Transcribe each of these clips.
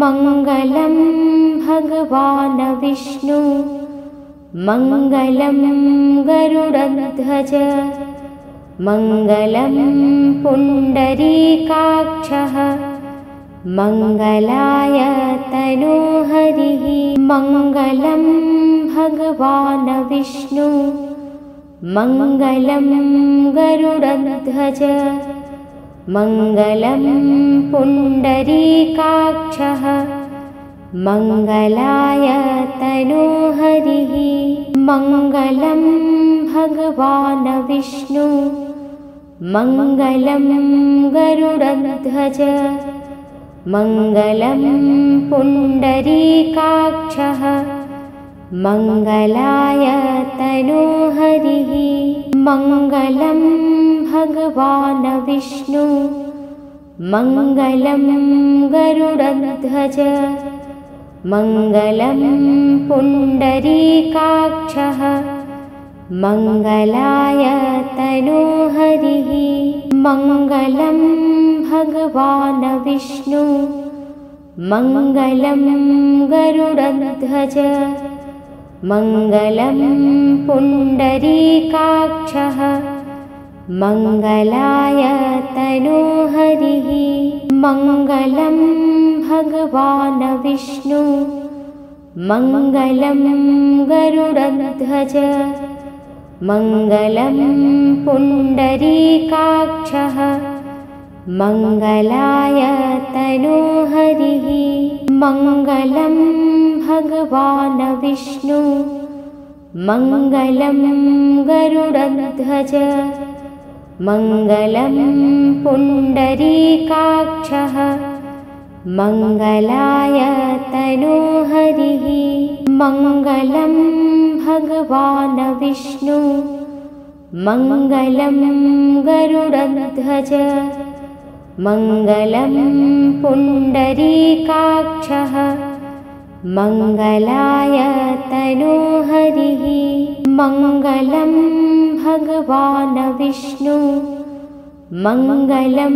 मङ्गलं भगवान् विष्णु मङ्गलं गरुडध्वज मङ्गलं पुण्डरीकाक्षः मङ्गलाय तनोहरिः मङ्गलं भगवान् विष्णु मङ्गलं गरुडध्वज मङ्गलं पुण्डरीकाक्षः मङ्गलाय तनोहरिः मङ्गलं भगवान् विष्णु मङ्गलं गरुडध्वज मङ्गलं पुण्डरीकाक्षः मङ्गलाय तनोहरिः मङ्गलं भगवान् विष्णु मङ्गलं गरुडध्वज मङ्गलं पुण्डरीकाक्षः मङ्गलाय तनोहरिः मङ्गलं भगवान् विष्णु मङ्गलं गरुडध्वज मङ्गलं पुण्डरीकाक्षः मङ्गलाय तनोहरिः मङ्गलं भगवान् विष्णु मङ्गलं गरुडध्वज मङ्गलं पुण्डरीकाक्षः मङ्गलाय तनोहरिः मङ्गलं भगवान् विष्णु मङ्गलं गरुडध्वज मङ्गलं पुण्डरीकाक्षः मङ्गलाय तनोहरिः मङ्गलं भगवान् विष्णु मङ्गलं गरुडध्वज मङ्गलं पुण्डरीकाक्षः मङ्गलाय तनोहरिः मङ्गलं भगवान् विष्णु मङ्गलं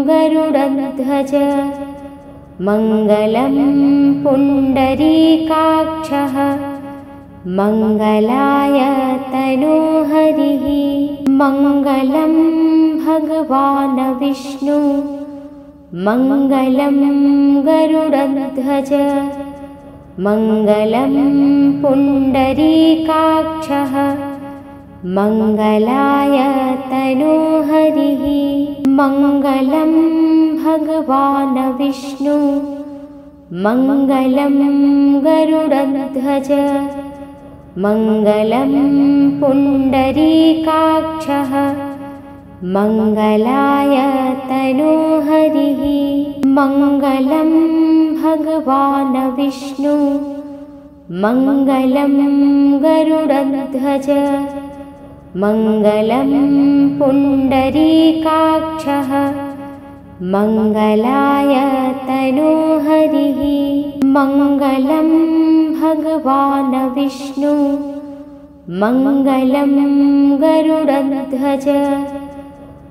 गरुडध्वज मङ्गलं पुण्डरीकाक्षः मङ्गलाय तनोहरिः मङ्गलं भगवान् विष्णु मङ्गलं गरुडध्वज मङ्गलं पुण्डरीकाक्षः मङ्गलाय तनोहरिः मङ्गलं भगवान् विष्णु मङ्गलं गरुडध्वज मङ्गलं पुण्डरीकाक्षः मङ्गलाय तनोहरिः मङ्गलं भगवान् विष्णु मङ्गलं गरुडध्वज मङ्गलं पुण्डरीकाक्षः मङ्गलाय तनोहरिः मङ्गलं भगवान् विष्णु मङ्गलं गरुडध्वज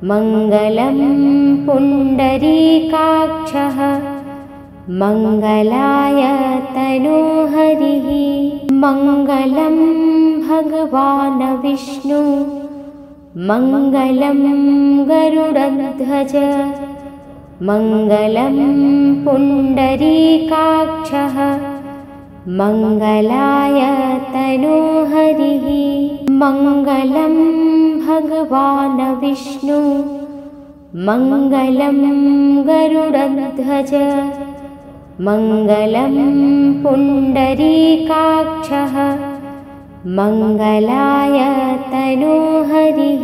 मङ्गलं पुण्डरीकाक्षः मङ्गलाय तनोहरिः मङ्गलं भगवान् विष्णु मङ्गलं गरुडध्वज मङ्गलं पुण्डरीकाक्षः मङ्गलाय तनोहरिः मङ्गलं भगवान् विष्णु मङ्गलं गरुडध्वज मङ्गलं पुण्डरीकाक्षः मङ्गलाय तनोहरिः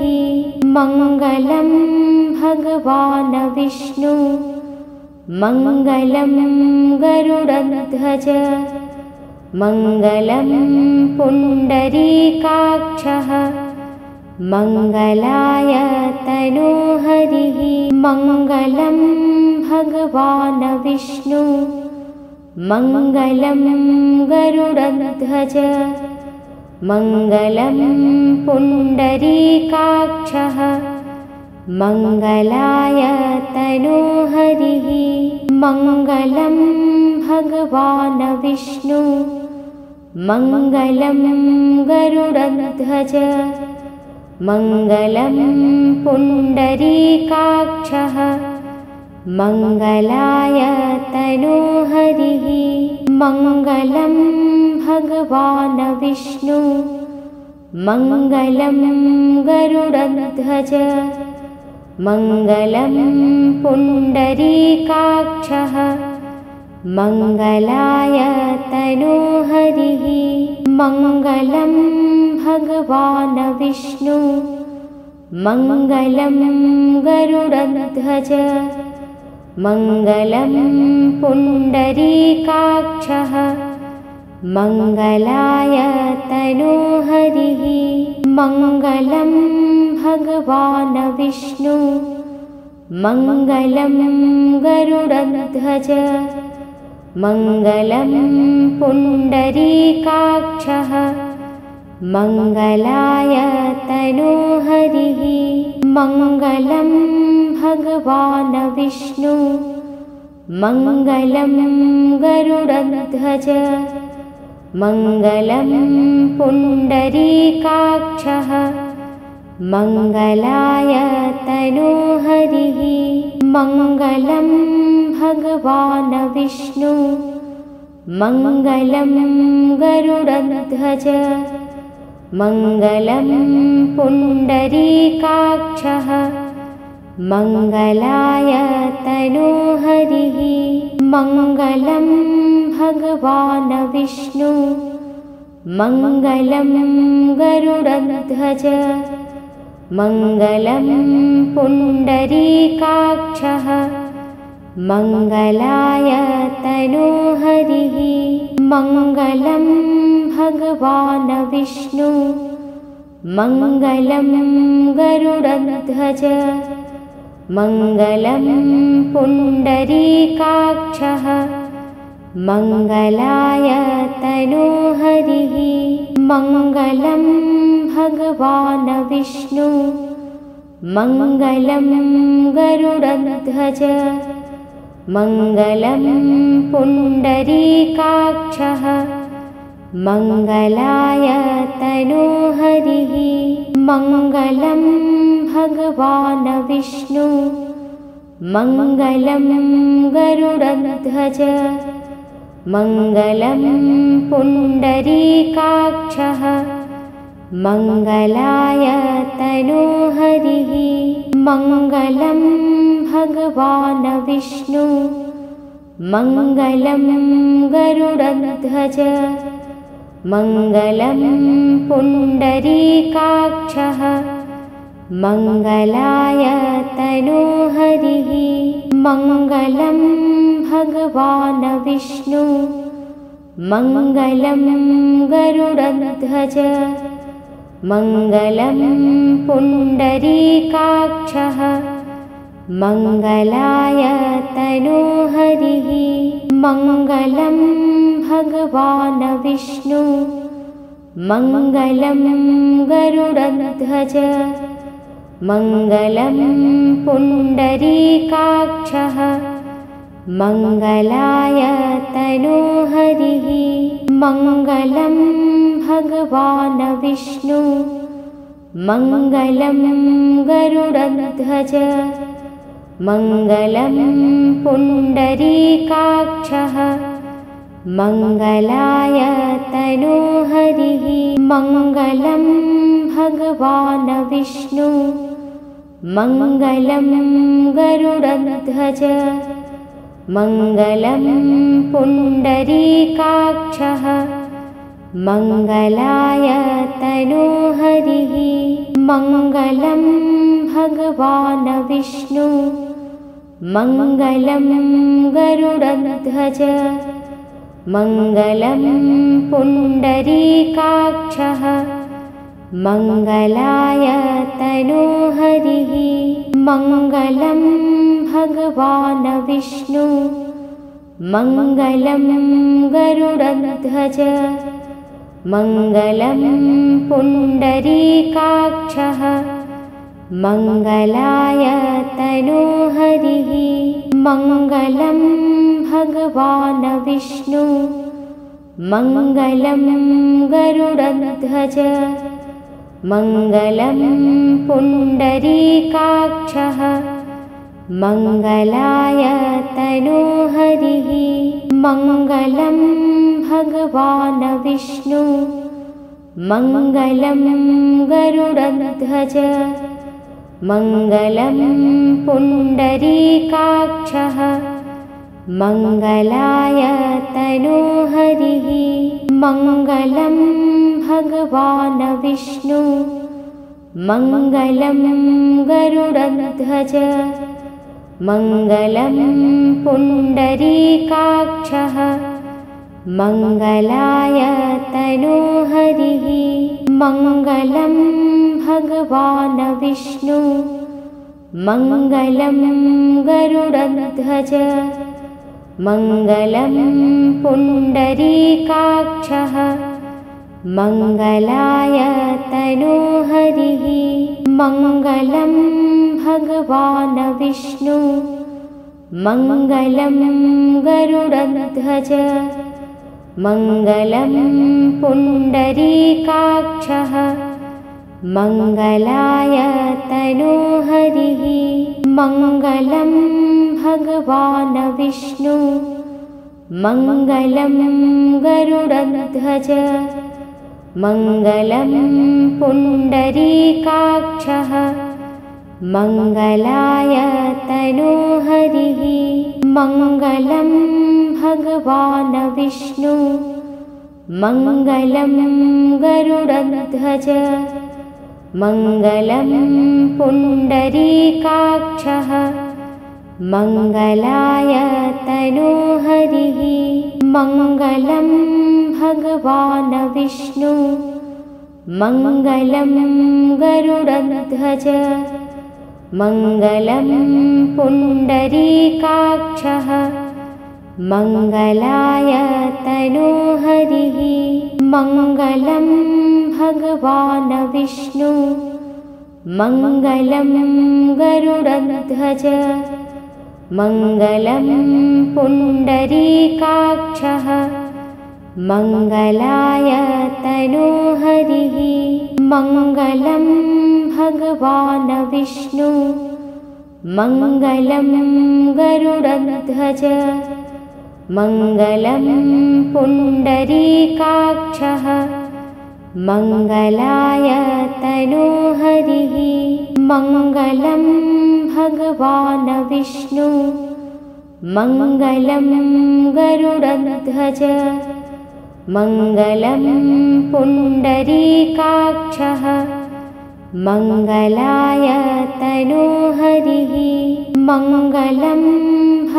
मङ्गलं भगवान् विष्णु मङ्गलं गरुडध्वज मङ्गलं पुण्डरीकाक्षः मङ्गलाय तनोहरिः मङ्गलं भगवान् विष्णु मङ्गलं गरुडध्वज मङ्गलं पुण्डरीकाक्षः मङ्गलाय तनोहरिः मङ्गलं भगवान् विष्णु मङ्गलं गरुडध्वज मङ्गलं पुण्डरीकाक्षः मङ्गलाय तनोहरिः मङ्गलं भगवान् विष्णु मङ्गलं गरुडध्वज मङ्गलं पुण्डरीकाक्षः मङ्गलाय तनोहरिः मङ्गलं भगवान् विष्णु मङ्गलं गरुडध्वज मङ्गलं पुण्डरीकाक्षः मङ्गलाय तनोहरिः मङ्गलं भगवान् विष्णु मङ्गलं गरुडध्वज मङ्गलं पुण्डरीकाक्षः मङ्गलाय तनोहरिः मङ्गलं भगवान् विष्णु मङ्गलं गरुडध्वज मङ्गलं पुण्डरीकाक्षः मङ्गलाय तनोहरिः मङ्गलं भगवान् विष्णु मङ्गलं गरुडध्वज मङ्गलं पुण्डरीकाक्षः मङ्गलाय तनोहरिः मङ्गलं भगवान् विष्णु मङ्गलं गरुडध्वज मङ्गलं पुण्डरीकाक्षः मङ्गलाय तनोहरिः मङ्गलं भगवान् विष्णु मङ्गलं गरुडध्वज मङ्गलं पुण्डरीकाक्षः मङ्गलाय तनोहरिः मङ्गलं भगवान् विष्णु मङ्गलं गरुडध्वज मङ्गलं पुण्डरीकाक्षः मङ्गलाय तनोहरिः मङ्गलं भगवान् विष्णु मङ्गलं गरुडध्वज मङ्गलं पुण्डरीकाक्षः मङ्गलाय तनोहरिः मङ्गलं भगवान् विष्णु मङ्गलं गरुडध्वज मङ्गलं पुण्डरीकाक्षः मङ्गलाय तनोहरिः मङ्गलं भगवान् विष्णु मङ्गलं गरुडध्वज मङ्गलं पुण्डरीकाक्षः मङ्गलाय तनोहरिः मङ्गलं भगवान् विष्णु मङ्गलं गरुडध्वज मङ्गलं पुण्डरीकाक्षः मङ्गलाय तनोहरिः मङ्गलं भगवान् विष्णु मङ्गलं गरुडध्वज मङ्गलं पुण्डरीकाक्षः मङ्गलाय तनोहरिः मङ्गलं भगवान् विष्णु मङ्गलं गरुडध्वज मङ्गलं पुण्डरीकाक्षः मङ्गलाय तनोहरिः मङ्गलं भगवान् विष्णु मङ्गलं गरुडध्वज मङ्गलं पुण्डरीकाक्षः मङ्गलाय तनोहरिः मङ्गलं भगवान् विष्णु मङ्गलं गरुडध्वज मङ्गलं पुण्डरीकाक्षः मङ्गलाय तनोहरिः मङ्गलं भगवान् विष्णु मङ्गलं गरुडध्वज मङ्गलं पुण्डरीकाक्षः मङ्गलाय तनोहरिः मङ्गलं भगवान् विष्णु मङ्गलं गरुडध्वज मङ्गलं पुण्डरीकाक्षः मङ्गलाय तनोहरिः मङ्गलं भगवान् विष्णु मङ्गलं गरुडध्वज मङ्गलं पुण्डरीकाक्षः मङ्गलाय तनोहरिः मङ्गलं भगवान् विष्णु मङ्गलं गरुडध्वज मङ्गलं पुण्डरीकाक्षः मङ्गलाय तनोहरिः मङ्गलं भगवान् विष्णु मङ्गलं गरुडध्वज मङ्गलं पुण्डरीकाक्षः मङ्गलाय तनोहरिः मङ्गलं भगवान् विष्णु मङ्गलं गरुडध्वज मङ्गलं पुण्डरीकाक्षः मङ्गलाय तनोहरिः मङ्गलं भगवान् विष्णु मङ्गलं गरुडध्वज मङ्गलं पुण्डरीकाक्षः मङ्गलाय तनोहरिः मङ्गलं भगवान् विष्णु मङ्गलं गरुडध्वज मङ्गलं पुण्डरीकाक्षः मङ्गलाय तनोहरिः मङ्गलं भगवान् विष्णु मङ्गलं गरुडध्वज मङ्गलं पुण्डरीकाक्षः मङ्गलाय तनोहरिः मङ्गलं भगवान् विष्णु मङ्गलं गरुडध्वज मङ्गलं पुण्डरीकाक्षः मङ्गलाय तनोहरिः मङ्गलं भगवान् विष्णु मङ्गलं गरुडध्वज मङ्गलं पुण्डरीकाक्षः मङ्गलाय तनोहरिः मङ्गलं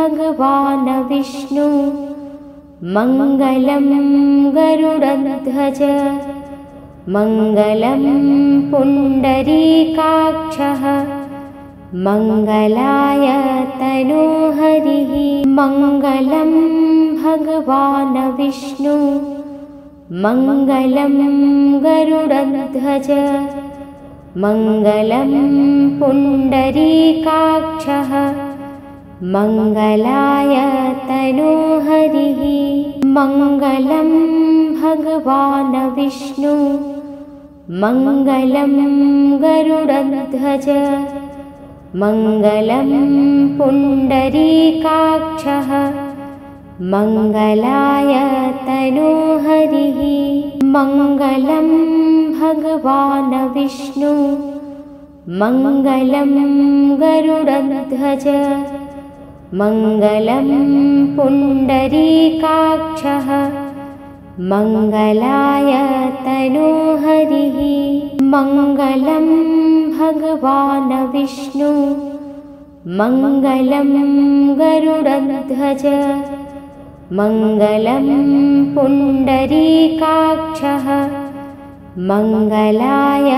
भगवान् विष्णु मङ्गलं गरुडध्वज मङ्गलं पुण्डरीकाक्षः मङ्गलाय तनोहरिः मङ्गलं भगवान् विष्णु मङ्गलं गरुडध्वज मङ्गलं पुण्डरीकाक्षः मङ्गलाय तनोहरिः मङ्गलं भगवान् विष्णु मङ्गलं गरुडध्वज मङ्गलं पुण्डरीकाक्षः मङ्गलाय तनोहरिः मङ्गलं भगवान् विष्णु मङ्गलं गरुडध्वज मङ्गलं पुण्डरीकाक्षः मङ्गलाय तनोहरिः मङ्गलं भगवान् विष्णु मङ्गलं गरुडध्वज मङ्गलं पुण्डरीकाक्षः मङ्गलाय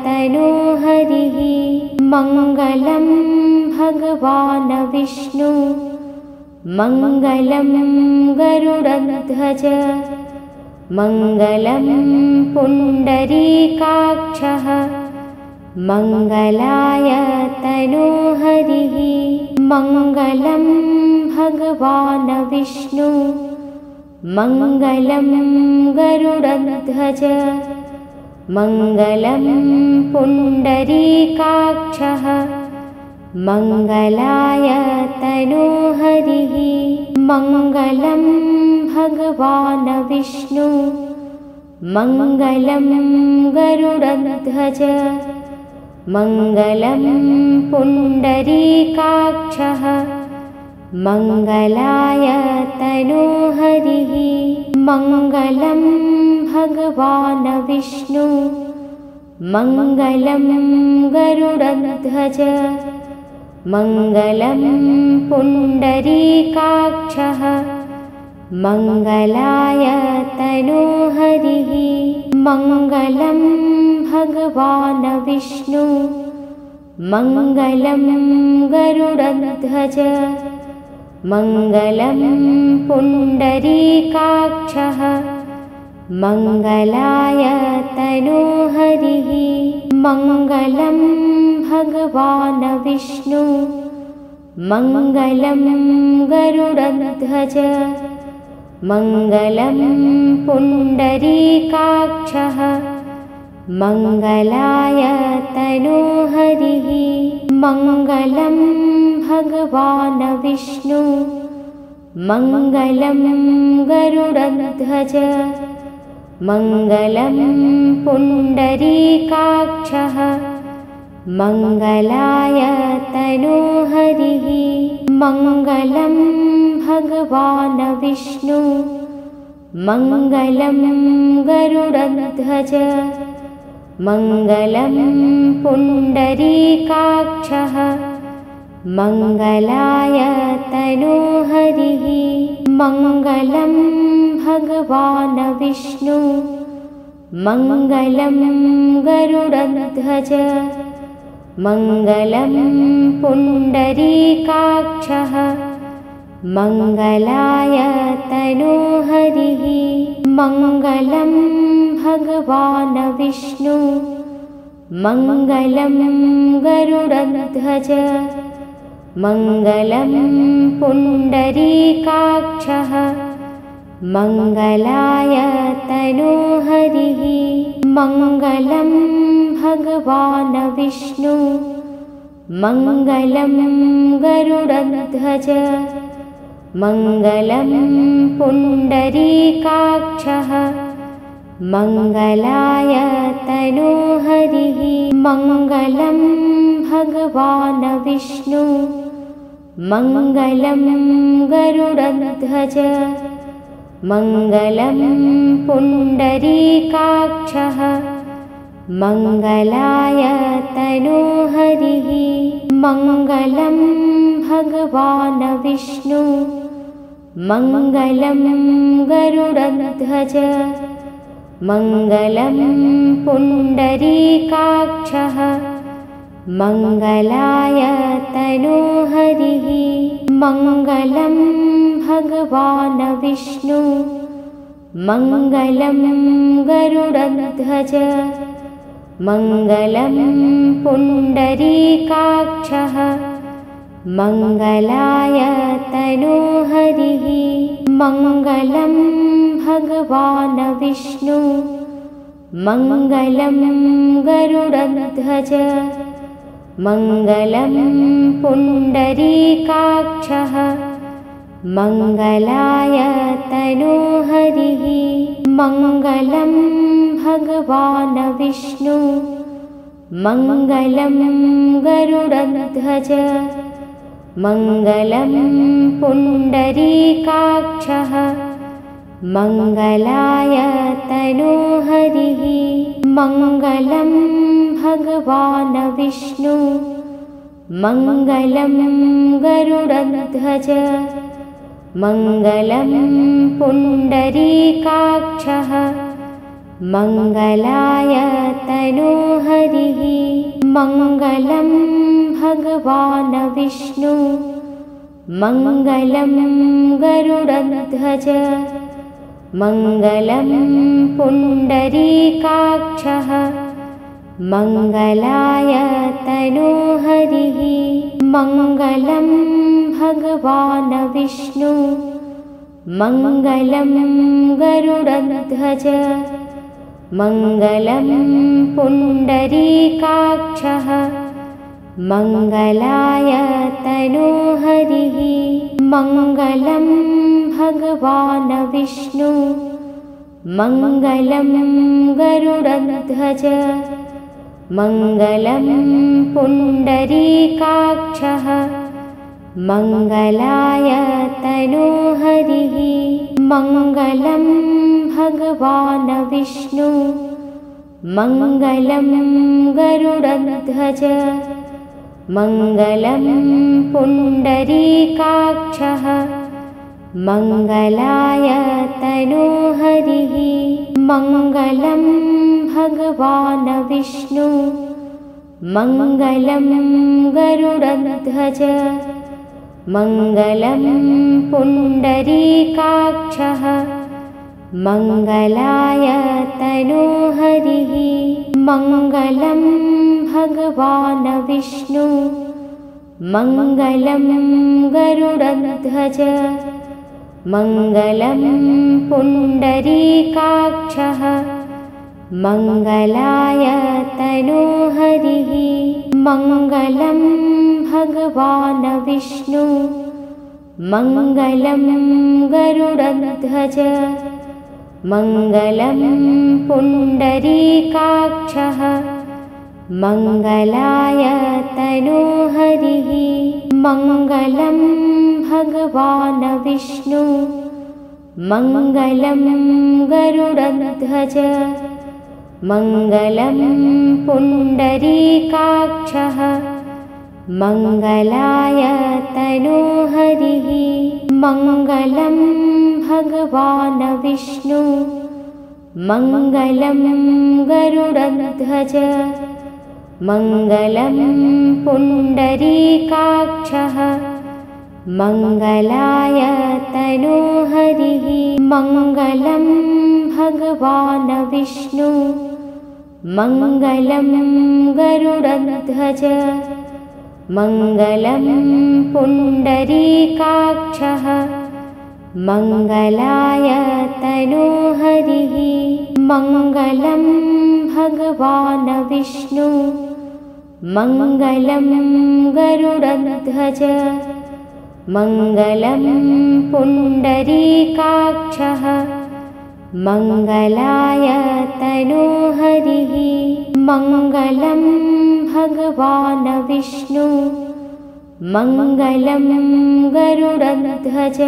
तनोहरिः मङ्गलं भगवान् विष्णु मङ्गलं गरुडध्वज मङ्गलं पुण्डरीकाक्षः मङ्गलाय तनोहरिः मङ्गलं भगवान् विष्णु मङ्गलं गरुडध्वज मङ्गलं पुण्डरीकाक्षः मङ्गलाय तनोहरिः मङ्गलं भगवान् विष्णु मङ्गलं गरुडध्वज मङ्गलं पुण्डरीकाक्षः मङ्गलाय तनोहरिः मङ्गलं भगवान् विष्णु मङ्गलं गरुडध्वज मङ्गलं पुण्डरीकाक्षः मङ्गलाय तनोहरिः मङ्गलं भगवान् विष्णु मङ्गलं गरुडध्वज मङ्गलं पुण्डरीकाक्षः मङ्गलाय तनोहरिः मङ्गलं भगवान् विष्णु मङ्गलं गरुडध्वज मङ्गलं पुण्डरीकाक्षः मङ्गलाय तनोहरिः मङ्गलं भगवान् विष्णु मङ्गलं गरुडध्वज मङ्गलं पुण्डरीकाक्षः मङ्गलाय तनोहरिः मङ्गलं भगवान् विष्णु मङ्गलं गरुडध्वज मङ्गलं पुण्डरीकाक्षः मङ्गलाय तनोहरिः मङ्गलं भगवान् विष्णु मङ्गलं गरुडध्वज मङ्गलं पुण्डरीकाक्षः मङ्गलाय तनोहरिः मङ्गलं भगवान् विष्णु मङ्गलं गरुडध्वज मङ्गलं पुण्डरीकाक्षः मङ्गलाय तनोहरिः मङ्गलं भगवान् विष्णु मङ्गलं गरुडध्वज मङ्गलं पुण्डरीकाक्षः मङ्गलाय तनोहरिः मङ्गलं भगवान् विष्णु मङ्गलं गरुडध्वज मङ्गलं पुण्डरीकाक्षः मङ्गलाय तनोहरिः मङ्गलं भगवान् विष्णु मङ्गलं गरुडध्वज मङ्गलं पुण्डरीकाक्षः मङ्गलाय तनोहरिः मङ्गलं भगवान् विष्णु मङ्गलं गरुडध्वज मङ्गलं पुण्डरीकाक्षः मङ्गलाय तनोहरिः मङ्गलं भगवान् विष्णु मङ्गलं गरुडध्वज मङ्गलं पुण्डरीकाक्षः मङ्गलाय तनोहरिः मङ्गलं भगवान् विष्णु मङ्गलं गरुडध्वज मङ्गलं पुण्डरीकाक्षः मङ्गलाय तनोहरिः मङ्गलं भगवान् विष्णु मङ्गलं गरुडध्वज मङ्गलं पुण्डरीकाक्षः मङ्गलाय तनोहरिः मङ्गलं भगवान् विष्णु मङ्गलं गरुडध्वज मङ्गलं पुण्डरीकाक्षः मङ्गलाय तनोहरिः मङ्गलं भगवान् विष्णु मङ्गलं गरुडध्वज मङ्गलं पुण्डरीकाक्षः मङ्गलाय तनोहरिः मङ्गलं भगवान् विष्णु मङ्गलं गरुडध्वज मङ्गलं पुण्डरीकाक्षः मङ्गलाय तनोहरिः मङ्गलं भगवान् विष्णु मङ्गलं गरुडध्वज मङ्गलं पुण्डरीकाक्षः मङ्गलाय तनोहरिः मङ्गलं भगवान् विष्णु मङ्गलं गरुडध्वज मङ्गलं पुण्डरीकाक्षः मङ्गलाय तनोहरिः मङ्गलं भगवान् विष्णु मङ्गलं गरुडध्वज मङ्गलं पुण्डरीकाक्षः मङ्गलाय तनोहरिः मङ्गलं भगवान् विष्णु मङ्गलं गरुडध्वज मङ्गलं पुण्डरीकाक्षः मङ्गलाय तनोहरिः मङ्गलं भगवान् विष्णु मङ्गलं गरुडध्वज मङ्गलं पुण्डरीकाक्षः मङ्गलाय तनोहरिः मङ्गलं भगवान् विष्णु मङ्गलं गरुडध्वज मङ्गलं पुण्डरीकाक्षः मङ्गलाय तनोहरिः मङ्गलं भगवान् विष्णु मङ्गलं गरुडध्वज मङ्गलं पुण्डरीकाक्षः मङ्गलाय तनोहरिः मङ्गलं भगवान् विष्णु मङ्गलं गरुडध्वज मङ्गलं पुण्डरीकाक्षः मङ्गलाय तनोहरिः मङ्गलं भगवान् विष्णु मङ्गलं गरुडध्वज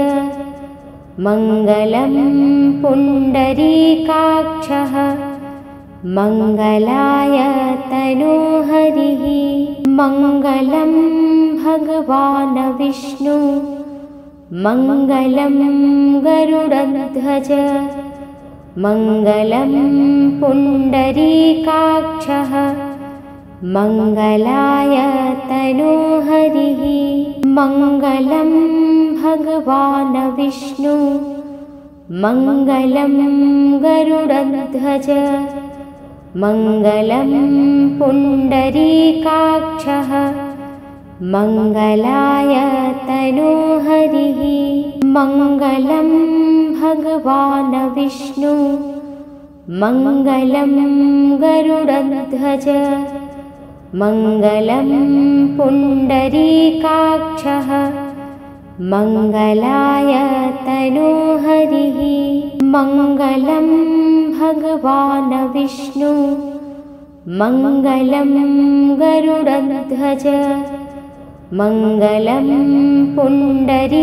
मङ्गलं पुण्डरीकाक्षः मङ्गलाय तनोहरिः मङ्गलं भगवान् विष्णु मङ्गलं गरुडध्वज मङ्गलं पुण्डरीकाक्षः मङ्गलाय तनोहरिः मङ्गलं भगवान् विष्णु मङ्गलं गरुडध्वज मङ्गलं पुण्डरीकाक्षः मङ्गलाय तनोहरिः मङ्गलं भगवान् विष्णु मङ्गलं गरुडध्वज मङ्गलं पुण्डरीकाक्षः मङ्गलाय तनोहरिः मङ्गलं भगवान् विष्णु मङ्गलं गरुडध्वज मङ्गलं पुण्डरीकाक्षः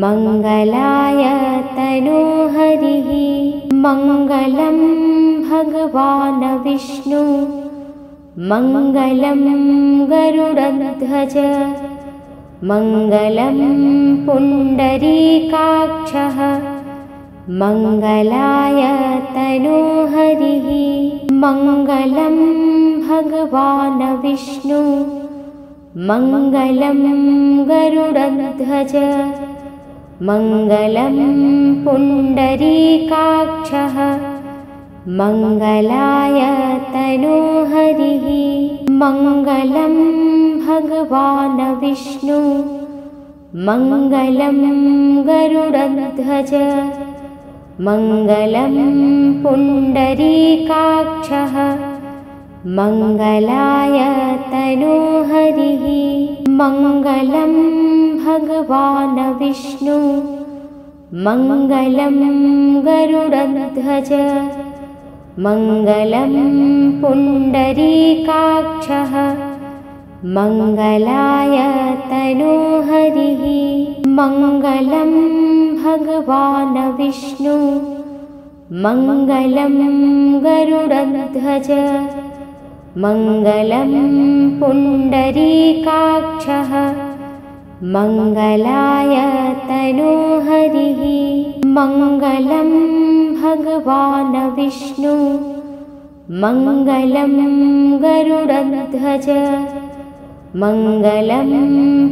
मङ्गलाय तनोहरिः मङ्गलं भगवान् विष्णु मङ्गलं गरुडध्वज मङ्गलं पुण्डरीकाक्षः मङ्गलाय तनोहरिः मङ्गलं भगवान् विष्णु मङ्गलं गरुडध्वज मङ्गलं पुण्डरीकाक्षः मङ्गलाय तनोहरिः मङ्गलं भगवान् विष्णु मङ्गलं गरुडध्वज मङ्गलं पुण्डरीकाक्षः मङ्गलाय तनोहरिः मङ्गलं भगवान् विष्णु मङ्गलं गरुडध्वज मङ्गलं पुण्डरीकाक्षः मङ्गलाय तनोहरिः मङ्गलं भगवान् विष्णु मङ्गलं गरुडध्वज मङ्गलं पुण्डरीकाक्षः मङ्गलाय तनोहरिः मङ्गलं भगवान् विष्णु मङ्गलं गरुडध्वज मङ्गलं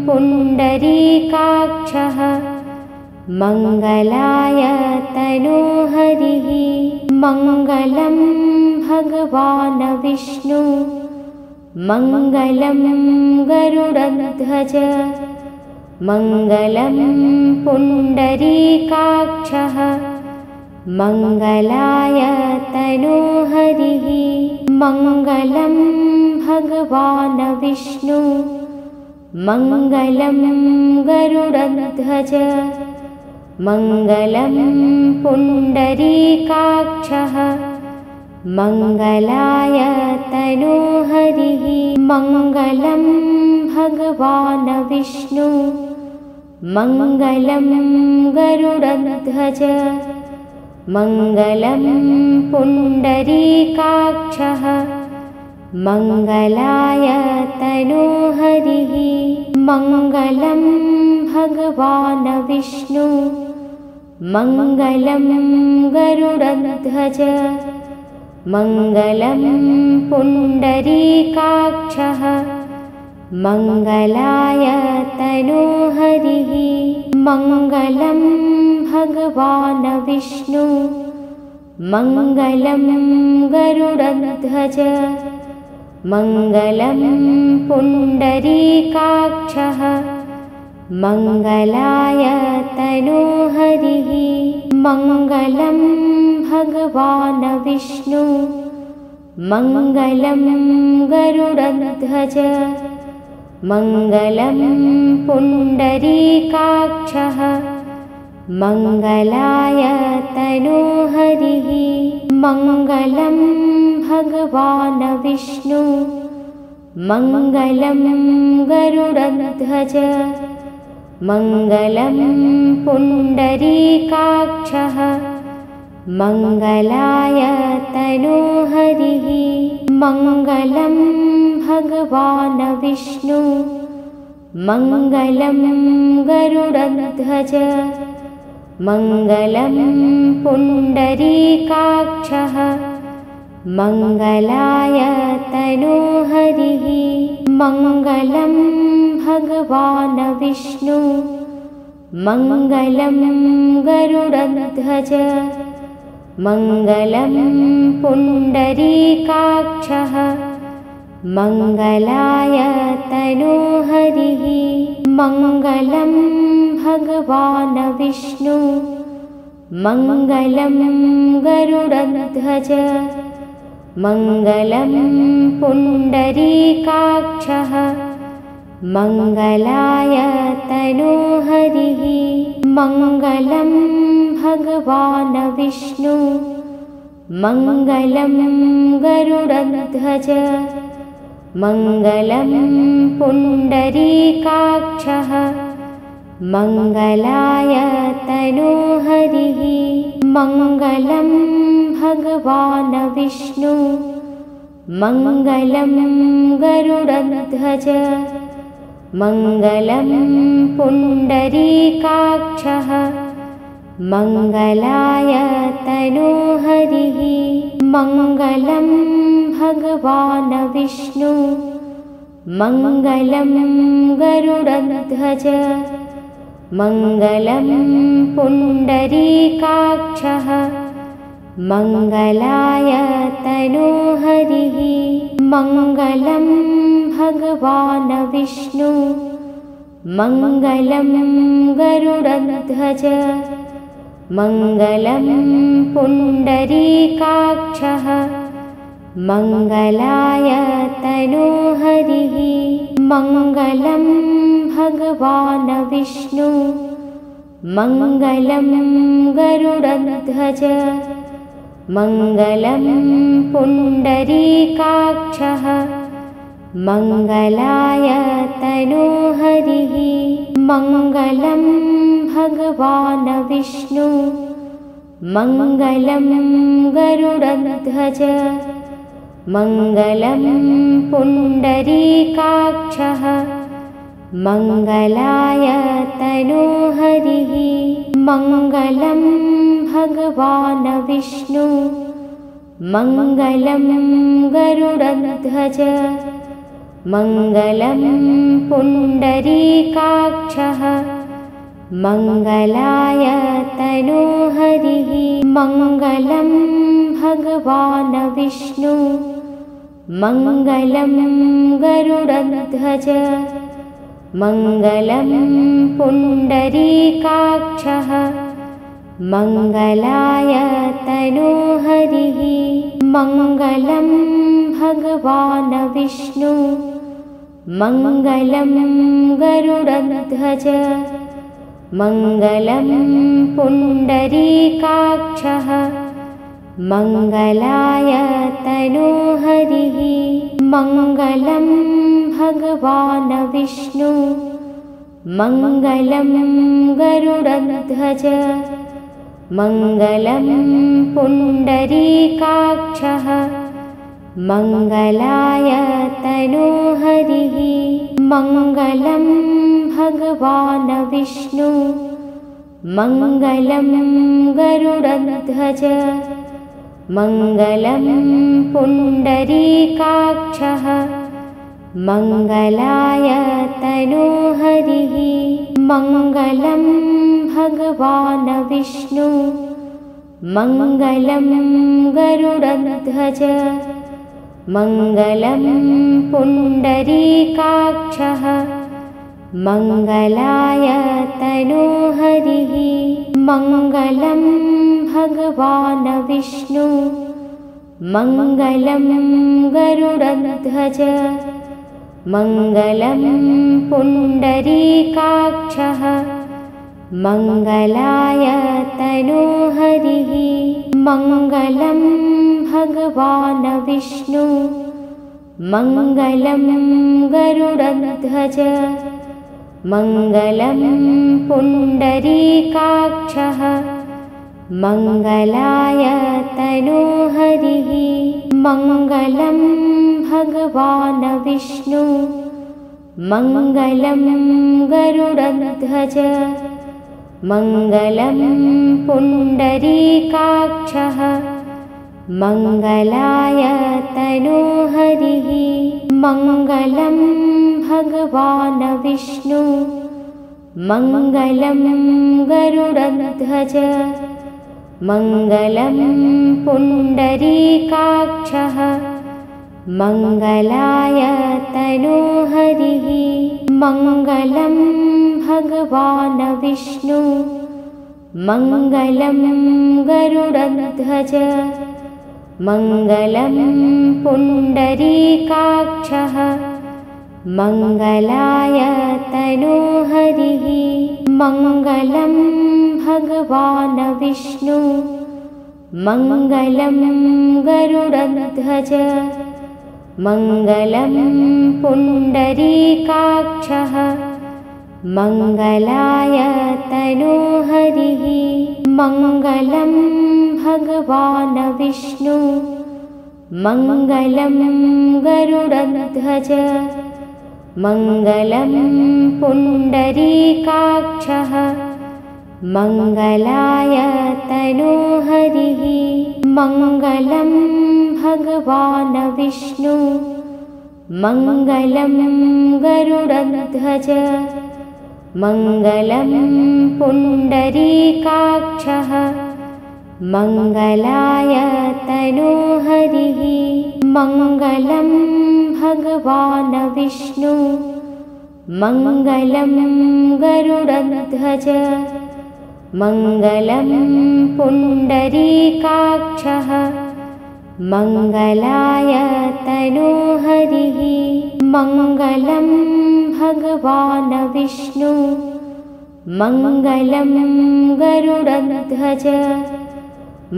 पुण्डरीकाक्षः मङ्गलाय तनोहरिः मङ्गलं भगवान् विष्णु मङ्गलं गरुडध्वज मङ्गलं पुण्डरीकाक्षः मङ्गलाय तनोहरिः मङ्गलं भगवान् विष्णु मङ्गलं गरुडध्वज मङ्गलं पुण्डरीकाक्षः मङ्गलाय तनोहरिः मङ्गलं भगवान् विष्णु मङ्गलं गरुडध्वज मङ्गलं पुण्डरीकाक्षः मङ्गलाय तनोहरिः मङ्गलं भगवान् विष्णु मङ्गलं गरुडध्वज मङ्गलं पुण्डरीकाक्षः मङ्गलाय तनोहरिः मङ्गलं भगवान् विष्णु मङ्गलं गरुडध्वज मङ्गलं पुण्डरीकाक्षः मङ्गलाय तनोहरिः मङ्गलं भगवान् विष्णु मङ्गलं गरुडध्वज मङ्गलं पुण्डरीकाक्षः मङ्गलाय तनोहरिः मङ्गलं भगवान् विष्णु मङ्गलं गरुडध्वज मङ्गलं पुण्डरीकाक्षः मङ्गलाय तनोहरिः मङ्गलं भगवान् विष्णु मङ्गलं गरुडध्वज मङ्गलं पुण्डरीकाक्षः मङ्गलाय तनोहरिः मङ्गलं भगवान् विष्णु मङ्गलं गरुडध्वज मङ्गलं पुण्डरीकाक्षः मङ्गलाय तनोहरिः मङ्गलं भगवान् विष्णु मङ्गलं गरुडध्वज मङ्गलं पुण्डरीकाक्षः मङ्गलाय तनोहरिः मङ्गलं भगवान् विष्णु मङ्गलं गरुडध्वज मङ्गलं पुण्डरीकाक्षः मङ्गलाय तनोहरिः मङ्गलं भगवान् विष्णु मङ्गलं गरुडध्वज मङ्गलं पुण्डरीकाक्षः मङ्गलाय तनोहरिः मङ्गलं भगवान् विष्णु मङ्गलं गरुडध्वज मङ्गलं पुण्डरीकाक्षः मङ्गलाय तनोहरिः मङ्गलं भगवान् विष्णु मङ्गलं गरुडध्वज मङ्गलं पुण्डरीकाक्षः मङ्गलाय तनोहरिः मङ्गलं भगवान् विष्णु मङ्गलं गरुडध्वज मङ्गलं पुण्डरीकाक्षः मङ्गलाय तनोहरिः मङ्गलं भगवान् विष्णु मङ्गलं गरुडध्वज मङ्गलं पुण्डरीकाक्षः मङ्गलाय तनोहरिः मङ्गलं भगवान् विष्णु मङ्गलं गरुडध्वज मङ्गलं पुण्डरीकाक्षः मङ्गलाय तनोहरिः मङ्गलं भगवान् विष्णु मङ्गलं गरुडध्वज मङ्गलं पुण्डरीकाक्षः मङ्गलाय तनोहरिः मङ्गलं भगवान् विष्णु मङ्गलं गरुडध्वज मङ्गलं पुण्डरीकाक्षः मङ्गलाय तनोहरिः मङ्गलं भगवान् विष्णु मङ्गलं गरुडध्वज मङ्गलं पुण्डरीकाक्षः मङ्गलाय तनोहरिः मङ्गलं भगवान् विष्णु मङ्गलं गरुडध्वज मङ्गलं पुण्डरीकाक्षः मङ्गलाय तनोहरिः मङ्गलं भगवान् विष्णु मङ्गलं गरुडध्वज मङ्गलं पुण्डरीकाक्षः मङ्गलाय तनोहरिः मङ्गलं भगवान् विष्णु मङ्गलं गरुडध्वज मङ्गलं पुण्डरीकाक्षः मङ्गलाय तनोहरिः मङ्गलं भगवान् विष्णु मङ्गलं गरुडध्वज मङ्गलं पुण्डरीकाक्षः मङ्गलाय तनोहरिः मङ्गलं भगवान् विष्णु मङ्गलं गरुडध्वज मङ्गलं पुण्डरीकाक्षः मङ्गलाय तनोहरिः मङ्गलं भगवान् विष्णु मङ्गलं गरुडध्वज मङ्गलं पुण्डरीकाक्षः मङ्गलाय तनोहरिः मङ्गलं भगवान् विष्णु मङ्गलं गरुडध्वज मङ्गलं पुण्डरीकाक्षः मङ्गलाय तनोहरिः मङ्गलं भगवान् विष्णु मङ्गलं गरुडध्वज मङ्गलं पुण्डरीकाक्षः मङ्गलाय तनोहरिः मङ्गलं भगवान् विष्णु मङ्गलं गरुडध्वज मङ्गलं पुण्डरीकाक्षः मङ्गलाय तनोहरिः मङ्गलं भगवान् विष्णु मङ्गलं गरुडध्वज मङ्गलं पुण्डरीकाक्षः मङ्गलाय तनोहरिः मङ्गलं भगवान् विष्णु मङ्गलं गरुडध्वज मङ्गलं पुण्डरीकाक्षः मङ्गलाय तनोहरिः मङ्गलं भगवान् विष्णु मङ्गलं गरुडध्वज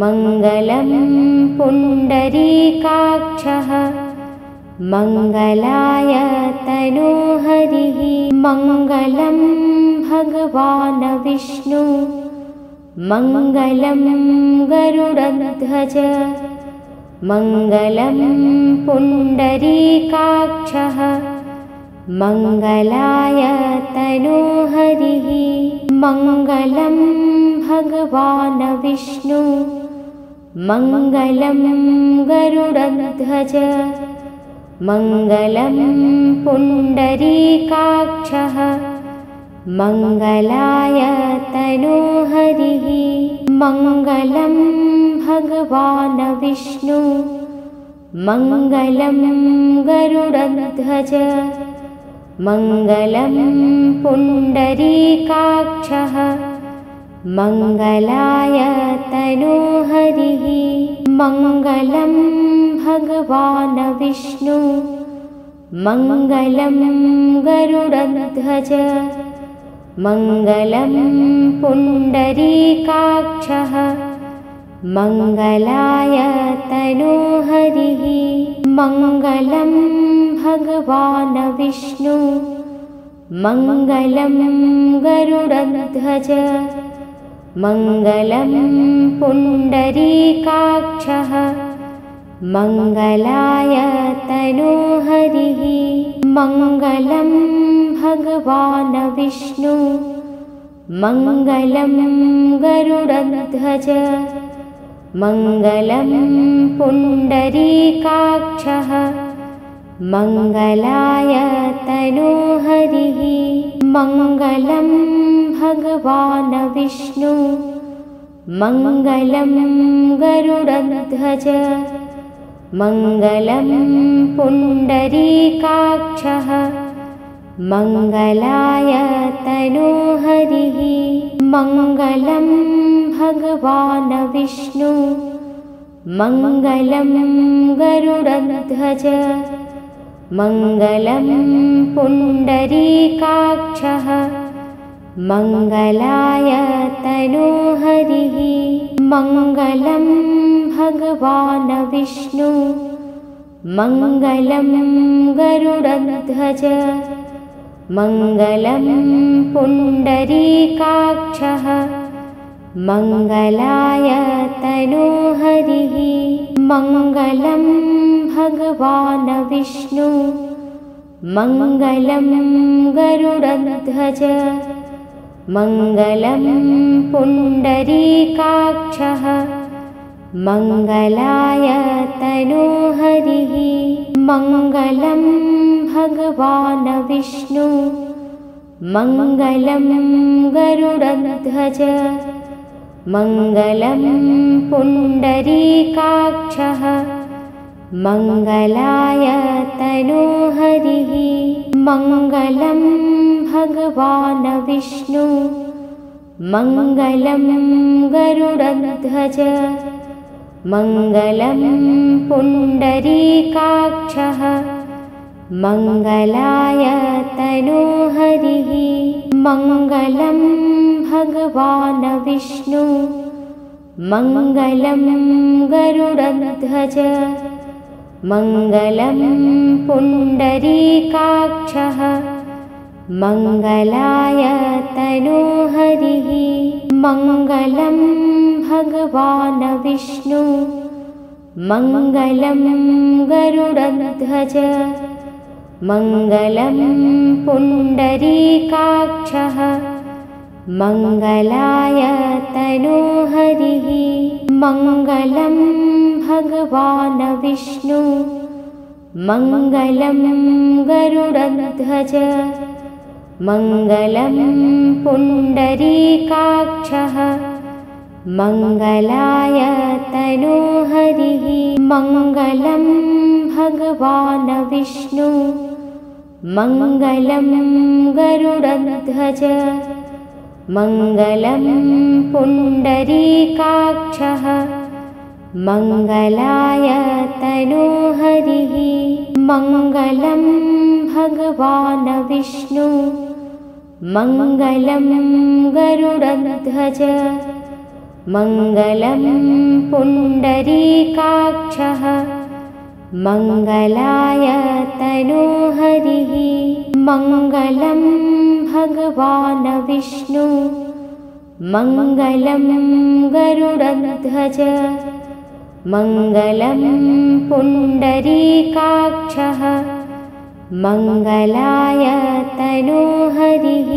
मङ्गलं पुण्डरीकाक्षः मङ्गलाय तनोहरिः मङ्गलं भगवान् विष्णु मङ्गलं गरुडध्वज मङ्गलं पुण्डरीकाक्षः मङ्गलाय तनोहरिः मङ्गलं भगवान् विष्णु मङ्गलं गरुडध्वज मङ्गलं पुण्डरीकाक्षः मङ्गलाय तनोहरिः मङ्गलं भगवान् विष्णु मङ्गलं गरुडध्वज मङ्गलं पुण्डरीकाक्षः मङ्गलाय तनोहरिः मङ्गलं भगवान् विष्णु मङ्गलं गरुडध्वज मङ्गलं पुण्डरीकाक्षः मङ्गलाय तनोहरिः मङ्गलं भगवान् विष्णु मङ्गलं गरुडध्वज मङ्गलं पुण्डरीकाक्षः मङ्गलाय तनोहरिः मङ्गलं भगवान् विष्णु मङ्गलं गरुडध्वज मङ्गलं पुण्डरीकाक्षः मङ्गलाय तनोहरिः मङ्गलं भगवान् विष्णु मङ्गलं गरुडध्वज मङ्गलं पुण्डरीकाक्षः मङ्गलाय तनोहरिः मङ्गलं भगवान् विष्णु मङ्गलं गरुडध्वज मङ्गलं पुण्डरीकाक्षः मङ्गलाय तनोहरिः मङ्गलं भगवान् विष्णु मङ्गलं गरुडध्वज मङ्गलं पुण्डरीकाक्षः मङ्गलाय तनोहरिः मङ्गलं भगवान् विष्णु मङ्गलं गरुडध्वज मङ्गलं पुण्डरीकाक्षः मङ्गलाय तनोहरिः मङ्गलं भगवान् विष्णु मङ्गलं गरुडध्वज मङ्गलं पुण्डरीकाक्षः मङ्गलाय तनोहरिः मङ्गलं भगवान् विष्णु मङ्गलं गरुडध्वज मङ्गलं पुण्डरीकाक्षः मङ्गलाय तनोहरिः मङ्गलं भगवान् विष्णु मङ्गलं गरुडध्वज मङ्गलं पुण्डरीकाक्षः मङ्गलाय तनोहरिः मङ्गलं भगवान् विष्णु मङ्गलं गरुडध्वज मङ्गलं पुण्डरीकाक्षः मङ्गलाय तनोहरिः मङ्गलं भगवान् विष्णु मङ्गलं गरुडध्वज मङ्गलं पुण्डरीकाक्षः मङ्गलाय तनोहरिः मङ्गलं भगवान् विष्णु मङ्गलं गरुडध्वज मङ्गलं पुण्डरीकाक्षः मङ्गलाय तनोहरिः मङ्गलं भगवान् विष्णु मङ्गलं गरुडध्वज मङ्गलं पुण्डरीकाक्षः मङ्गलाय तनोहरिः मङ्गलं भगवान् विष्णु मङ्गलं गरुडध्वज मङ्गलं पुण्डरीकाक्षः मङ्गलाय तनोहरिः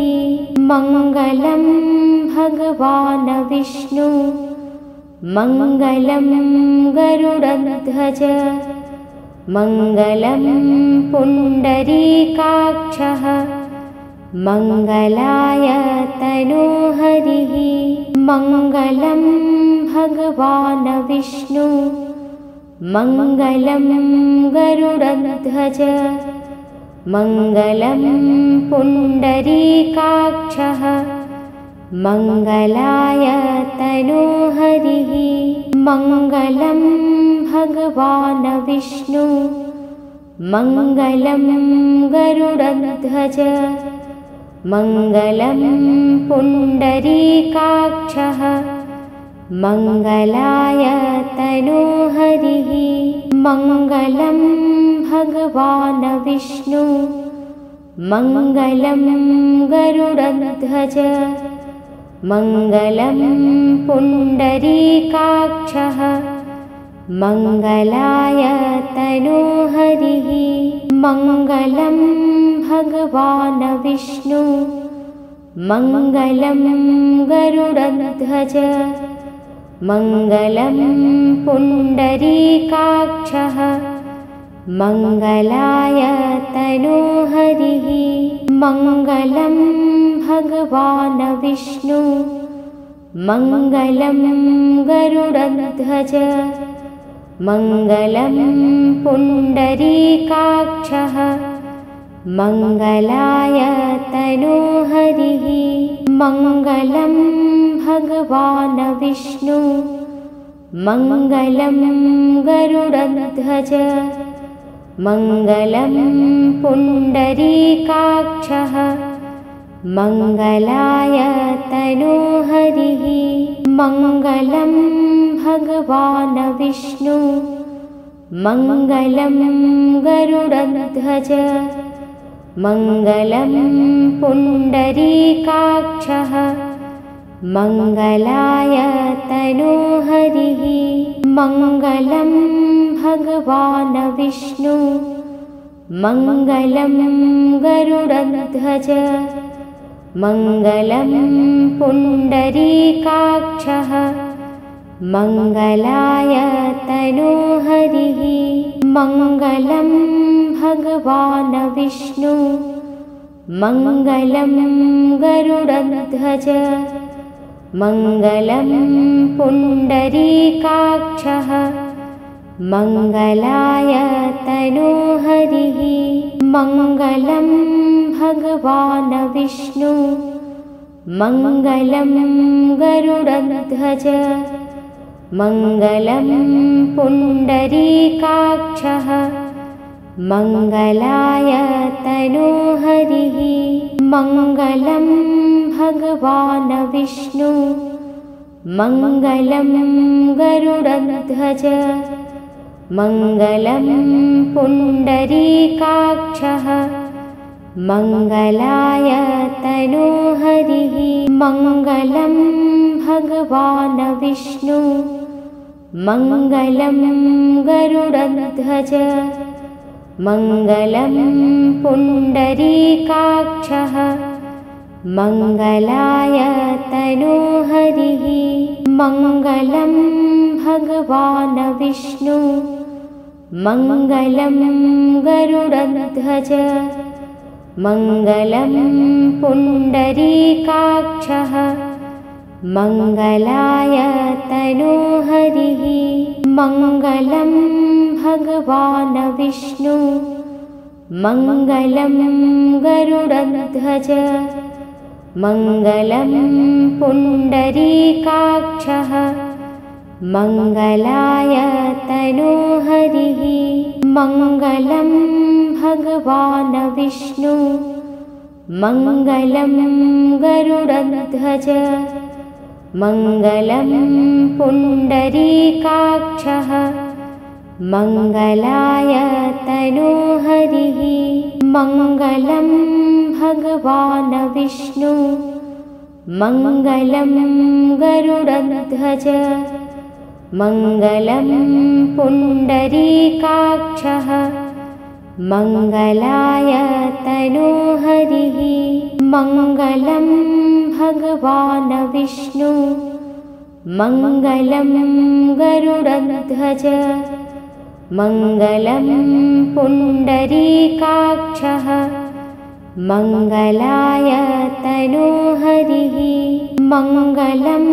मङ्गलं भगवान् विष्णु मङ्गलं गरुडध्वज मङ्गलं पुण्डरीकाक्षः मङ्गलाय तनोहरिः मङ्गलं भगवान् विष्णु मङ्गलं गरुडध्वज मङ्गलं पुण्डरीकाक्षः मङ्गलाय तनोहरिः मङ्गलं भगवान् विष्णु मङ्गलं गरुडध्वज मङ्गलं पुण्डरीकाक्षः मङ्गलाय तनोहरिः मङ्गलं भगवान् विष्णु मङ्गलं गरुडध्वज मङ्गलं पुण्डरीकाक्षः मङ्गलाय तनोहरिः मङ्गलं भगवान् विष्णु मङ्गलं गरुडध्वज मङ्गलं पुण्डरीकाक्षः मङ्गलाय तनोहरिः मङ्गलं भगवान् विष्णु मङ्गलं गरुडध्वज मङ्गलं पुण्डरीकाक्षः मङ्गलाय तनोहरिः मङ्गलं भगवान् विष्णु मङ्गलं गरुडध्वज मङ्गलं पुण्डरीकाक्षः मङ्गलाय तनोहरिः मङ्गलं भगवान् विष्णु मङ्गलं गरुडध्वज मङ्गलं पुण्डरीकाक्षः मङ्गलाय तनोहरिः मङ्गलं भगवान् विष्णु मङ्गलं गरुडध्वज मङ्गलं पुण्डरीकाक्षः मङ्गलाय तनोहरिः मङ्गलं भगवान् विष्णु मङ्गलं गरुडध्वज मङ्गलं पुण्डरीकाक्षः मङ्गलाय तनोहरिः मङ्गलं भगवान् विष्णु मङ्गलं गरुडध्वज मङ्गलं पुण्डरीकाक्षः मङ्गलाय तनोहरिः मङ्गलं भगवान् विष्णु मङ्गलं गरुडध्वज मङ्गलं पुण्डरीकाक्षः मङ्गलाय तनोहरिः मङ्गलं भगवान् विष्णु मङ्गलं गरुडध्वज मङ्गलं पुण्डरीकाक्षः मङ्गलाय तनोहरिः मङ्गलं भगवान् विष्णु मङ्गलं गरुडध्वज मङ्गलं पुण्डरीकाक्षः मङ्गलाय तनोहरिः मङ्गलं भगवान् विष्णु मङ्गलं गरुडध्वज मङ्गलं पुण्डरीकाक्षः मङ्गलाय तनोहरिः मङ्गलं भगवान् विष्णु मङ्गलं गरुडध्वज मङ्गलं पुण्डरीकाक्षः मङ्गलाय तनोहरिः मङ्गलं भगवान् विष्णु मङ्गलं गरुडध्वज मङ्गलं पुण्डरीकाक्षः मङ्गलाय तनोहरिः मङ्गलं भगवान् विष्णु मङ्गलं गरुडध्वज मङ्गलं पुण्डरीकाक्षः मङ्गलाय तनोहरिः मङ्गलं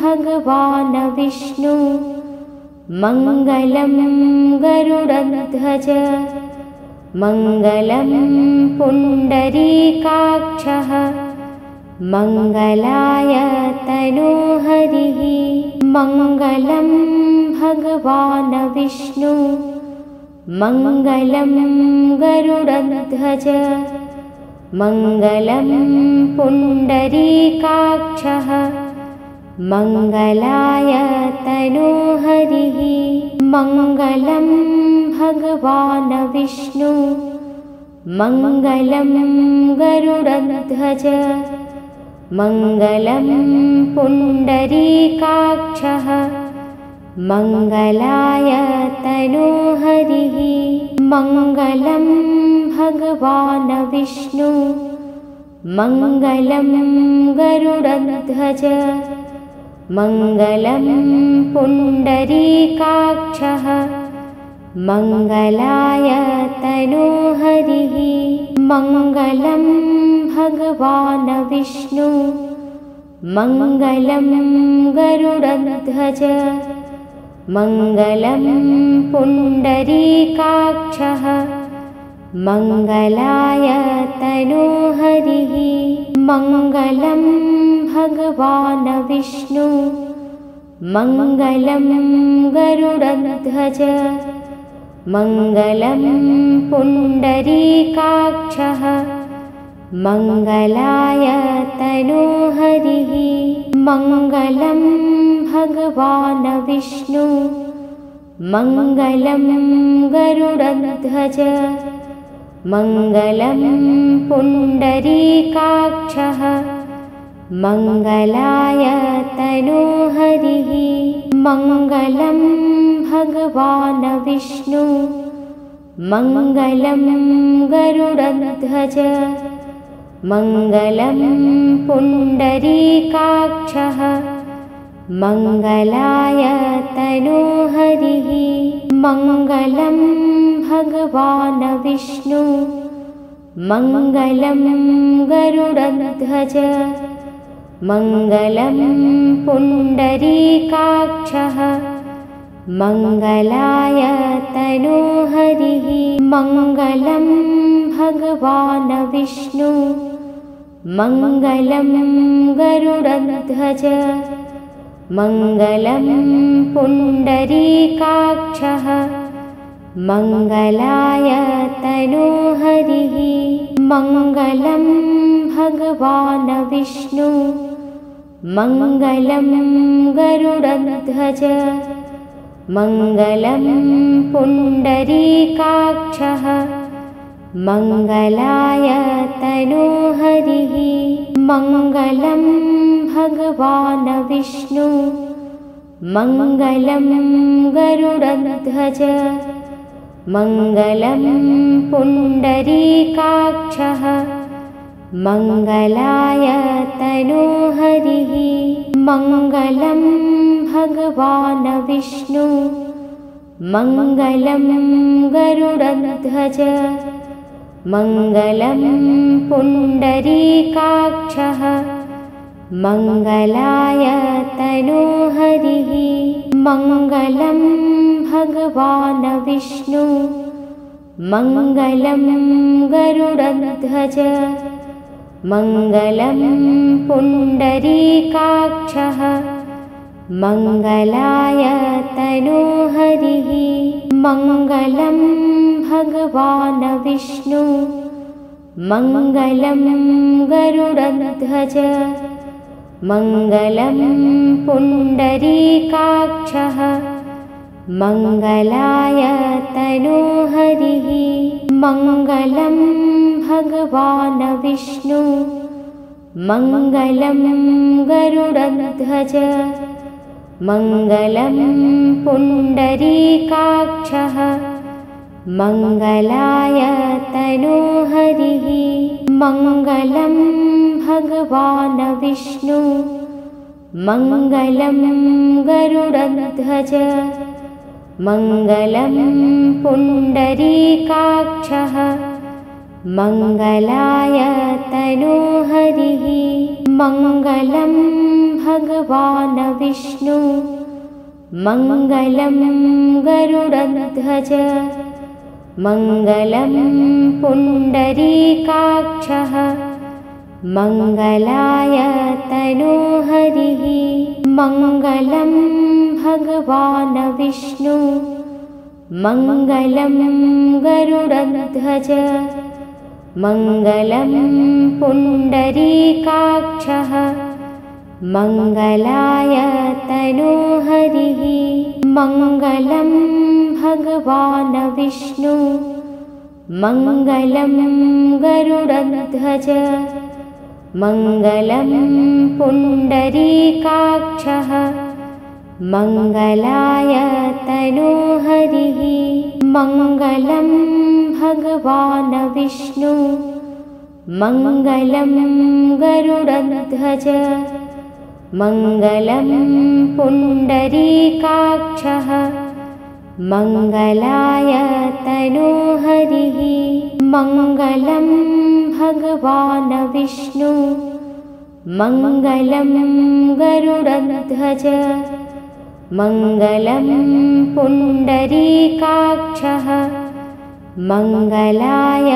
भगवान् विष्णु मङ्गलं गरुडध्वज मङ्गलं पुण्डरीकाक्षः मङ्गलाय तनोहरिः मङ्गलं भगवान् विष्णु मङ्गलं गरुडध्वज मङ्गलं पुण्डरीकाक्षः मङ्गलाय तनोहरिः मङ्गलं भगवान् विष्णु मङ्गलं गरुडध्वज मङ्गलं पुण्डरीकाक्षः मङ्गलाय तनोहरिः मङ्गलं भगवान् विष्णु मङ्गलं गरुडध्वज मङ्गलं पुण्डरीकाक्षः मङ्गलाय तनोहरिः मङ्गलं भगवान् विष्णु मङ्गलं गरुडध्वज मङ्गलं पुण्डरीकाक्षः मङ्गलाय तनोहरिः मङ्गलं भगवान् विष्णु मङ्गलं गरुडध्वज मङ्गलं पुण्डरीकाक्षः मङ्गलाय तनोहरिः मङ्गलं भगवान् विष्णु मङ्गलं गरुडध्वज मङ्गलं पुण्डरीकाक्षः मङ्गलाय तनोहरिः मङ्गलं भगवान् विष्णु मङ्गलं गरुडध्वज मङ्गलं पुण्डरीकाक्षः मङ्गलाय तनोहरिः मङ्गलं भगवान् विष्णु मङ्गलं गरुडध्वज मङ्गलं पुण्डरीकाक्षः मङ्गलाय तनोहरिः मङ्गलं भगवान् विष्णु मङ्गलं गरुडध्वज मङ्गलं पुण्डरीकाक्षः मङ्गलाय तनोहरिः मङ्गलं भगवान् विष्णु मङ्गलं गरुडध्वज मङ्गलं पुण्डरीकाक्षः मङ्गलाय तनोहरिः मङ्गलं भगवान् विष्णु मङ्गलं गरुडध्वज मङ्गलं पुण्डरीकाक्षः मङ्गलाय तनोहरिः मङ्गलं भगवान् विष्णु मङ्गलं गरुडध्वज मङ्गलं पुण्डरीकाक्षः मङ्गलाय तनोहरिः मङ्गलं भगवान् विष्णु मङ्गलं गरुडध्वज मङ्गलं पुण्डरीकाक्षः मङ्गलाय तनोहरिः मङ्गलं भगवान् विष्णु मङ्गलं गरुडध्वज मङ्गलं पुण्डरीकाक्षः मङ्गलाय तनोहरिः मङ्गलं भगवान् विष्णु मङ्गलं गरुडध्वज मङ्गलं पुण्डरीकाक्षः मङ्गलाय तनोहरिः मङ्गलं भगवान् विष्णु मङ्गलं गरुडध्वज मङ्गलं पुण्डरीकाक्षः मङ्गलाय तनोहरिः मङ्गलं भगवान् विष्णु मङ्गलं गरुडध्वज मङ्गलं पुण्डरीकाक्षः मङ्गलाय तनोहरिः मङ्गलं भगवान् विष्णु मङ्गलं गरुडध्वज मङ्गलं पुण्डरीकाक्षः मङ्गलाय तनोहरिः मङ्गलं भगवान् विष्णु मङ्गलं गरुडध्वज मङ्गलं पुण्डरीकाक्षः मङ्गलाय तनोहरिः मङ्गलं भगवान् विष्णु मङ्गलं गरुडध्वज मङ्गलं पुण्डरीकाक्षः मङ्गलाय तनोहरिः मङ्गलं भगवान् विष्णु मङ्गलं गरुडध्वज मङ्गलं पुण्डरीकाक्षः मङ्गलाय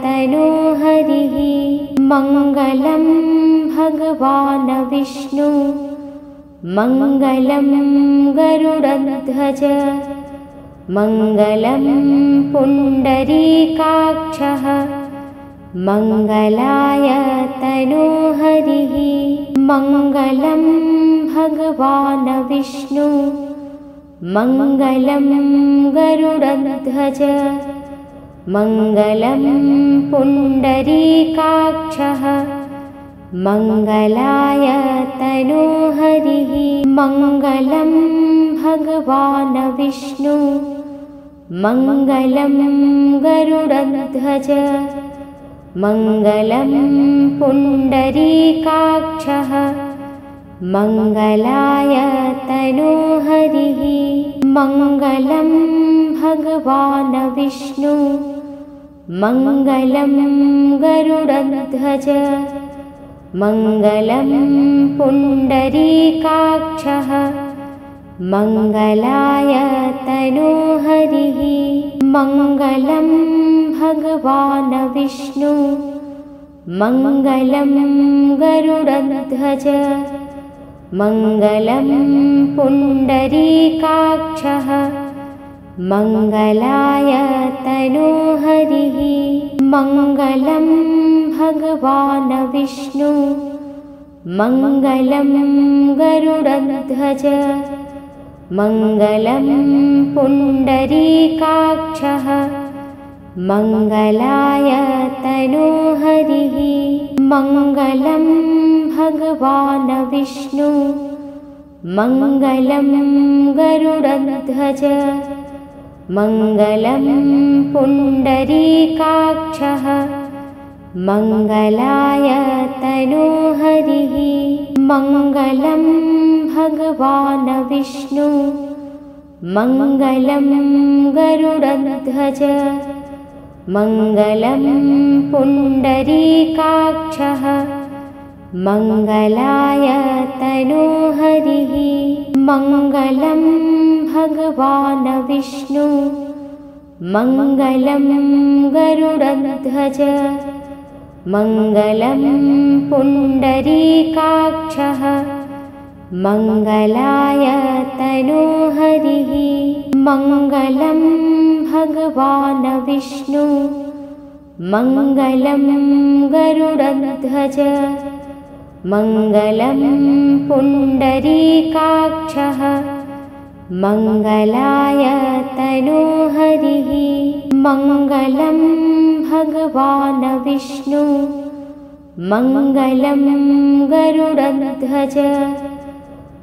तनोहरिः मङ्गलं भगवान् विष्णु मङ्गलं गरुडध्वज मङ्गलं पुण्डरीकाक्षः मङ्गलाय तनोहरिः मङ्गलं भगवान् विष्णु मङ्गलं गरुडध्वज मङ्गलं पुण्डरीकाक्षः मङ्गलाय तनोहरिः मङ्गलं भगवान् विष्णु मङ्गलं गरुडध्वज मङ्गलं पुण्डरीकाक्षः मङ्गलाय तनोहरिः मङ्गलं भगवान् विष्णु मङ्गलं गरुडध्वज मङ्गलं पुण्डरीकाक्षः मङ्गलाय तनोहरिः मङ्गलं भगवान् विष्णु मङ्गलं गरुडध्वज मङ्गलं पुण्डरीकाक्षः मङ्गलाय तनोहरिः मङ्गलं भगवान् विष्णु मङ्गलं गरुडध्वज मङ्गलं पुण्डरीकाक्षः मङ्गलाय तनोहरिः मङ्गलं भगवान् विष्णु मङ्गलं गरुडध्वज मङ्गलं पुण्डरीकाक्षः मङ्गलाय तनोहरिः मङ्गलं भगवान् विष्णु मङ्गलं गरुडध्वज मङ्गलं पुण्डरीकाक्षः मङ्गलाय तनोहरिः मङ्गलं भगवान् विष्णु मङ्गलं गरुडध्वज मङ्गलं पुण्डरीकाक्षः मङ्गलाय तनोहरिः मङ्गलं भगवान् विष्णु मङ्गलं गरुडध्वज मङ्गलं पुण्डरीकाक्षः मङ्गलाय तनोहरिः मङ्गलं भगवान् विष्णु मङ्गलं गरुडध्वज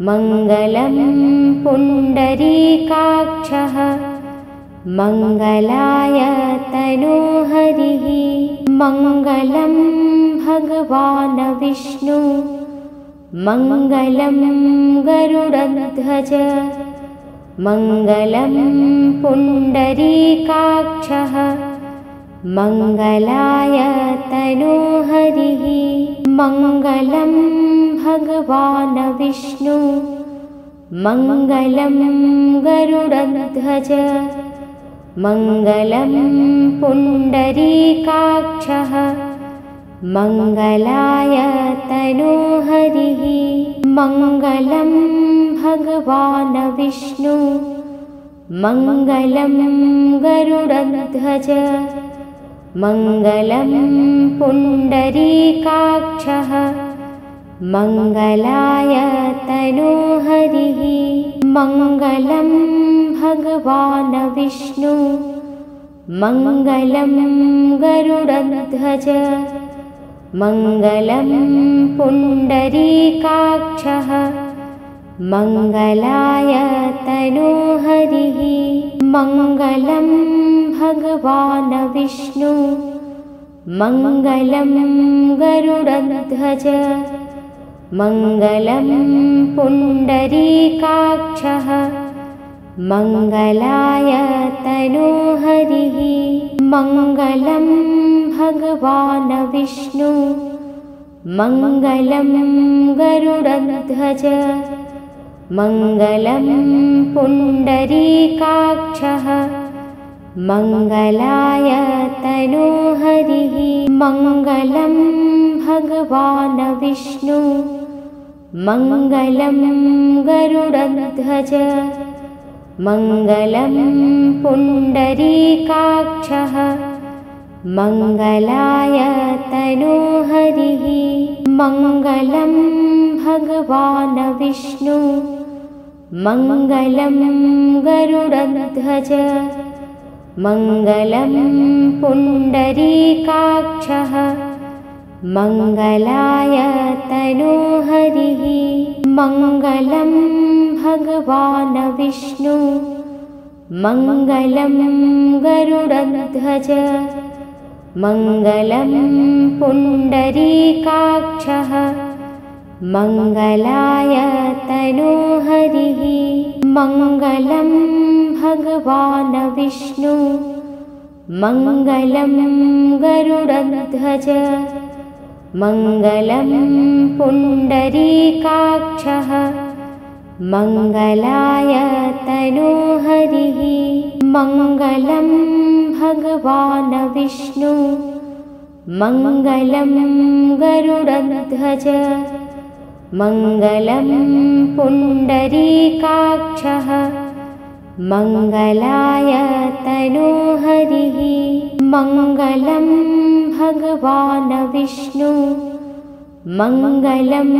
मङ्गलं पुण्डरीकाक्षः मङ्गलाय तनोहरिः मङ्गलं भगवान् विष्णु मङ्गलं गरुडध्वज मङ्गलं पुण्डरीकाक्षः मङ्गलाय तनोहरिः मङ्गलं भगवान् विष्णु मङ्गलं गरुडध्वज मङ्गलं पुण्डरीकाक्षः मङ्गलाय तनोहरिः मङ्गलं भगवान् विष्णु मङ्गलं गरुडध्वज मङ्गलं पुण्डरीकाक्षः मङ्गलाय तनोहरिः मङ्गलं भगवान् विष्णु मङ्गलं गरुडध्वज मङ्गलं पुण्डरीकाक्षः मङ्गलाय तनोहरिः मङ्गलं भगवान् विष्णु मङ्गलं गरुडध्वज मङ्गलं पुण्डरीकाक्षः मङ्गलाय तनोहरिः मङ्गलं भगवान् विष्णु मङ्गलं गरुडध्वज मङ्गलं पुण्डरीकाक्षः मङ्गलाय तनोहरिः मङ्गलं भगवान् विष्णु मङ्गलं गरुडध्वज मङ्गलं पुण्डरीकाक्षः मङ्गलाय तनोहरिः मङ्गलं भगवान् विष्णु मङ्गलं गरुडध्वज मङ्गलं पुण्डरीकाक्षः मङ्गलाय तनोहरिः मङ्गलं भगवान् विष्णु मङ्गलं गरुडध्वज मङ्गलं पुण्डरीकाक्षः मङ्गलाय तनोहरिः मङ्गलं भगवान् विष्णु मङ्गलं गरुडध्वज मङ्गलं पुण्डरीकाक्षः मङ्गलाय तनोहरिः मङ्गलं भगवान् विष्णु मङ्गलं गरुडध्वज मङ्गलं पुण्डरीकाक्षः मङ्गलाय तनोहरिः मङ्गलं भगवान् विष्णु मङ्गलं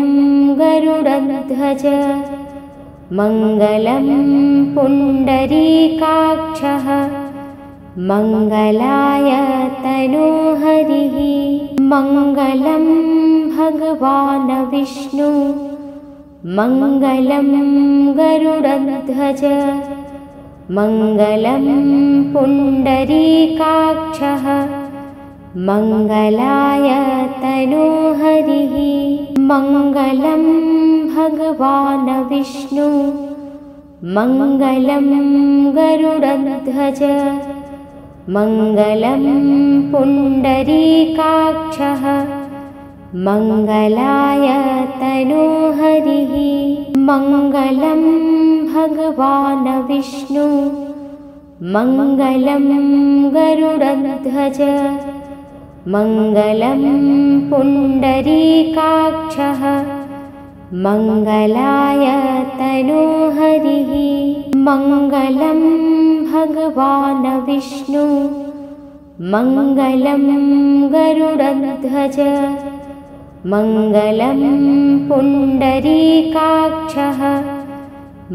गरुडध्वज मङ्गलं पुण्डरीकाक्षः मङ्गलाय तनोहरिः मङ्गलं भगवान् विष्णु मङ्गलं गरुडध्वज मङ्गलं पुण्डरीकाक्षः मङ्गलाय तनोहरिः मङ्गलं भगवान् विष्णु मङ्गलं गरुडध्वज मङ्गलं पुण्डरीकाक्षः मङ्गलाय तनोहरिः मङ्गलं भगवान् विष्णु मङ्गलं गरुडध्वज मङ्गलं पुण्डरीकाक्षः मङ्गलाय तनोहरिः मङ्गलं भगवान् विष्णु मङ्गलं गरुडध्वज मङ्गलं पुण्डरीकाक्षः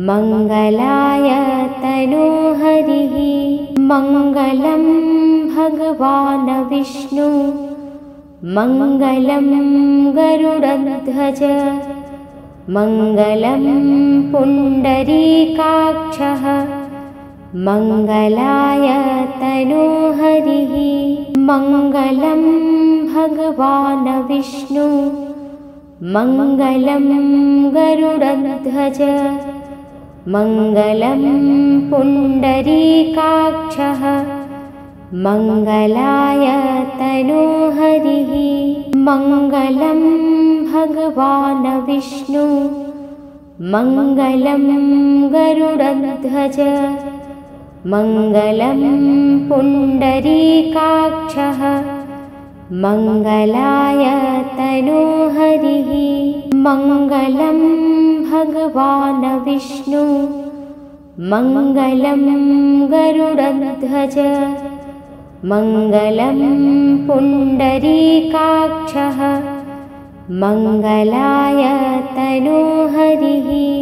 मङ्गलाय तनोहरिः मङ्गलं भगवान् विष्णु मङ्गलं गरुडध्वज मङ्गलं पुण्डरीकाक्षः मङ्गलाय तनोहरिः मङ्गलं भगवान् विष्णु मङ्गलं गरुडध्वज मङ्गलं पुण्डरीकाक्षः मङ्गलाय तनोहरिः मङ्गलं भगवान् विष्णु मङ्गलं गरुडध्वज मङ्गलं पुण्डरीकाक्षः मङ्गलाय तनोहरिः मङ्गलं भगवान् विष्णु मङ्गलं गरुडध्वज मङ्गलं पुण्डरीकाक्षः मङ्गलाय तनोहरिः।